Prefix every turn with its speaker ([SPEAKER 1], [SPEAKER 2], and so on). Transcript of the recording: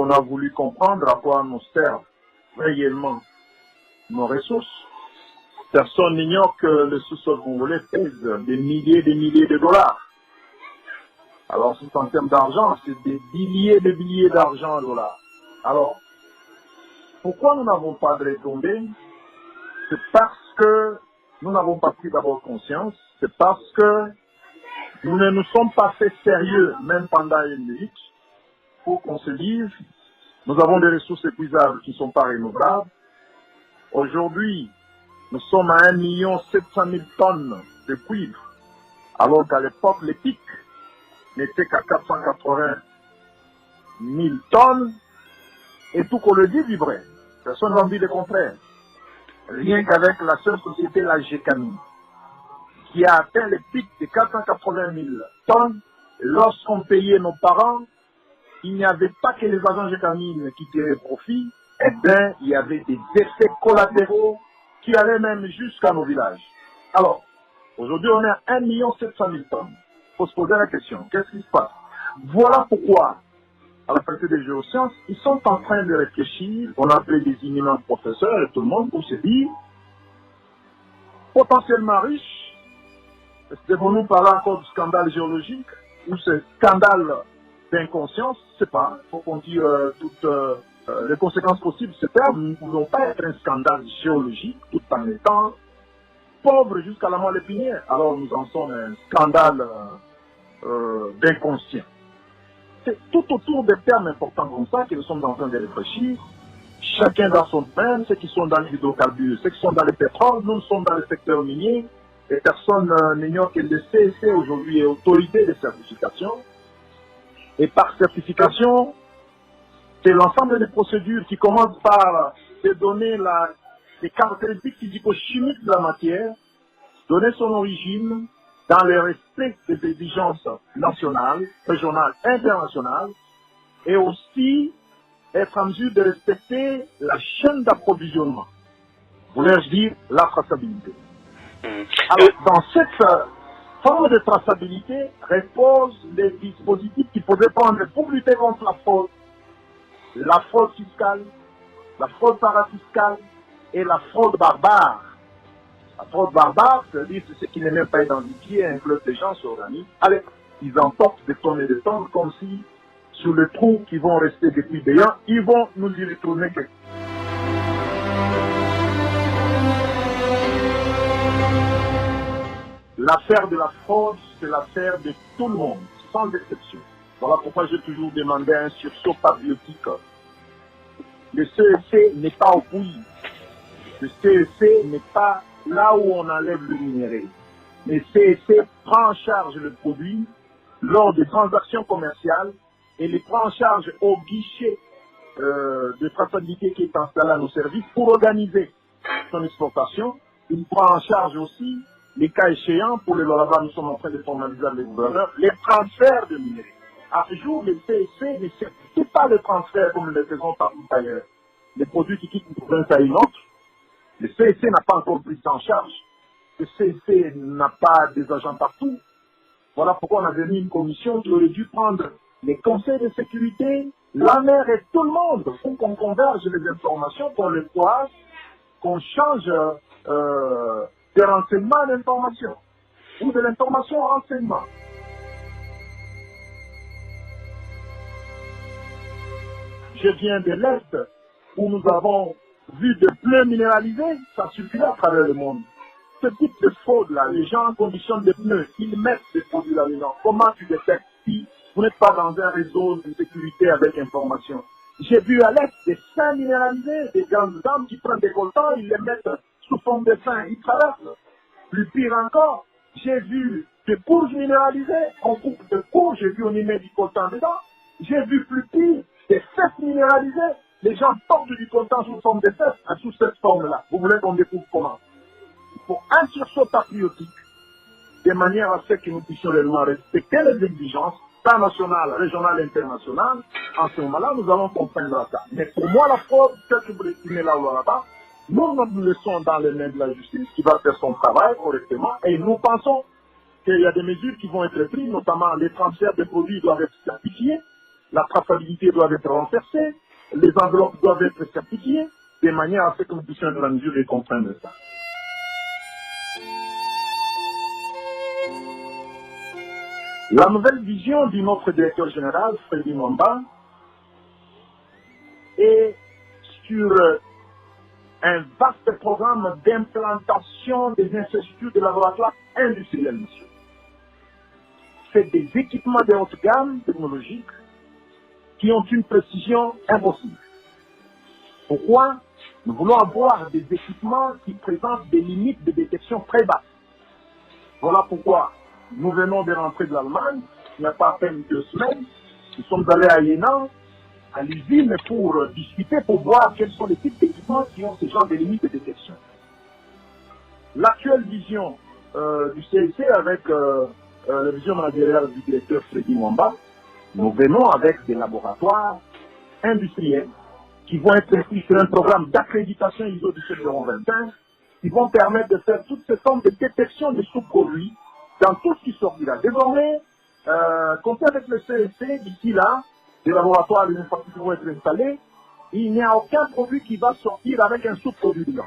[SPEAKER 1] qu'on a voulu comprendre à quoi nous servent réellement nos ressources. Personne n'ignore que le sous-sol congolais pèse des milliers de dollars. Alors, c'est en termes d'argent, c'est des milliers d'argent en dollars. Alors, pourquoi nous n'avons pas de retombées? C'est parce que nous n'avons pas pris d'abord conscience, c'est parce que nous ne nous sommes pas fait sérieux, même pendant une minute, pour qu'on se dise, nous avons des ressources épuisables qui ne sont pas renouvelables. Aujourd'hui, nous sommes à 1 700 000 tonnes de cuivre, alors qu'à l'époque, les pics n'étaient qu'à 480 000 tonnes, et tout qu'on le dit vibrait. Personne n'a envie le contraire. Rien qu'avec la seule société, la GECAMI, qui a atteint les pics de 480 000 tonnes, lorsqu'on payait nos parents, il n'y avait pas que les agents GECAMI qui tiraient profit, eh bien, il y avait des effets collatéraux qui allaient même jusqu'à nos villages. Alors, aujourd'hui, on est à 1 700 000 tonnes. Il faut se poser la question, qu'est-ce qui se passe? Voilà pourquoi, à la faculté des géosciences, ils sont en train de réfléchir, on a appelé des éminents professeurs et tout le monde pour se dire, potentiellement riches, devons-nous parler encore du scandale géologique ou ce scandale d'inconscience? Je ne sais pas, il faut qu'on dise toutes les conséquences possibles. Ce terme, nous ne pouvons pas être un scandale géologique tout en étant pauvres jusqu'à la moelle épinière. Alors nous en sommes un scandale d'inconscient. C'est tout autour des termes importants comme ça que nous sommes en train de réfléchir. Chacun dans son domaine, ceux qui sont dans les hydrocarbures, ceux qui sont dans le pétrole, nous sommes dans le secteur minier. Et personne n'ignore que le CEC aujourd'hui est autorité de certification. Et par certification, c'est l'ensemble des procédures qui commencent par se donner les caractéristiques physico-chimiques de la matière, donner son origine dans le respect des exigences nationales, régionales, internationales, et aussi être en mesure de respecter la chaîne d'approvisionnement. Voulais-je dire la traçabilité. Alors, dans cette forme de traçabilité reposent les dispositifs qu'il faudrait prendre pour lutter contre la fraude fiscale, la fraude parafiscale et la fraude barbare. La fraude barbare, c'est-à-dire ceux qui n'aiment même pas identifier un club de gens s'organisent. Allez, ils emportent des tonnes et des tonnes comme si, sur le trou qui vont rester depuis des ans, ils vont nous y retourner quelque chose. L'affaire de la fraude, c'est l'affaire de tout le monde, sans exception. Voilà pourquoi j'ai toujours demandé un sursaut patriotique. Le CEC n'est pas au pouilly. Le CEC n'est pas là où on enlève le minerai. Le CEC prend en charge le produit lors des transactions commerciales et les prend en charge au guichet de traçabilité qui est installé à nos services pour organiser son exportation. Il prend en charge aussi les cas échéants, pour le là-bas, nous sommes en train de formaliser avec les gouverneurs, les transferts de minerais. À ce jour, le CEC ne certifie pas le transfert comme nous le faisons partout ailleurs. Les produits qui quittent une province à une autre, le CEC n'a pas encore pris ça en charge. Le CEC n'a pas des agents partout. Voilà pourquoi on avait mis une commission qui aurait dû prendre les conseils de sécurité, la mer et tout le monde pour qu'on converge les informations, qu'on les croise, qu'on change des renseignements d'information ou de l'information en renseignement. Je viens de l'Est où nous avons vu des pneus minéralisés, ça suffit à travers le monde. Ce type de fraude-là, les gens conditionnent des pneus, ils mettent des produits là-dedans. Comment tu détectes si vous n'êtes pas dans un réseau de sécurité avec information? J'ai vu à l'Est des seins minéralisés, des grandes dames qui prennent des coltans, ils les mettent sous forme de seins, ils traversent. Plus pire encore, j'ai vu des courges minéralisées, on coupe de courges, j'ai vu on y met du coltan dedans. J'ai vu plus pire, des fesses minéralisées, les gens portent du coltan sous forme de fesses, sous cette forme-là. Vous voulez qu'on découvre comment? Il faut un sursaut patriotique, de manière à ce que nous puissions réellement respecter les exigences, tant nationales, régionales, internationales. En ce moment-là, nous allons comprendre ça. Mais pour moi, la fraude, telle que vous l'estimez là ou là-bas, nous nous laissons dans les mains de la justice qui va faire son travail correctement et nous pensons qu'il y a des mesures qui vont être prises, notamment les transferts de produits doivent être certifiés. la traçabilité doit être renforcée, les enveloppes doivent être certifiées, de manière à ce que nous puissions de la mesure et comprendre ça. La nouvelle vision de notre directeur général, Freddy Mwamba, est sur un vaste programme d'implantation des infrastructures de laboratoires industriels, monsieur. C'est des équipements de haute gamme technologiques qui ont une précision impossible. Pourquoi? Nous voulons avoir des équipements qui présentent des limites de détection très basses. Voilà pourquoi nous venons de rentrer de l'Allemagne, il n'y a pas à peine 2 semaines. Nous sommes allés à Hénin, à l'usine, pour discuter, pour voir quels sont les types d'équipements qui ont ce genre de limites de détection. L'actuelle vision du CIC avec la vision managériale du directeur Freddy Mwamba, nous venons avec des laboratoires industriels qui vont être inscrits sur un programme d'accréditation ISO 17025 qui vont permettre de faire toutes ces formes de détection de sous-produits dans tout ce qui sortira. Désormais, comptez avec le CSC, d'ici là, des laboratoires, les infrastructures vont être installés, il n'y a aucun produit qui va sortir avec un sous-produit dedans.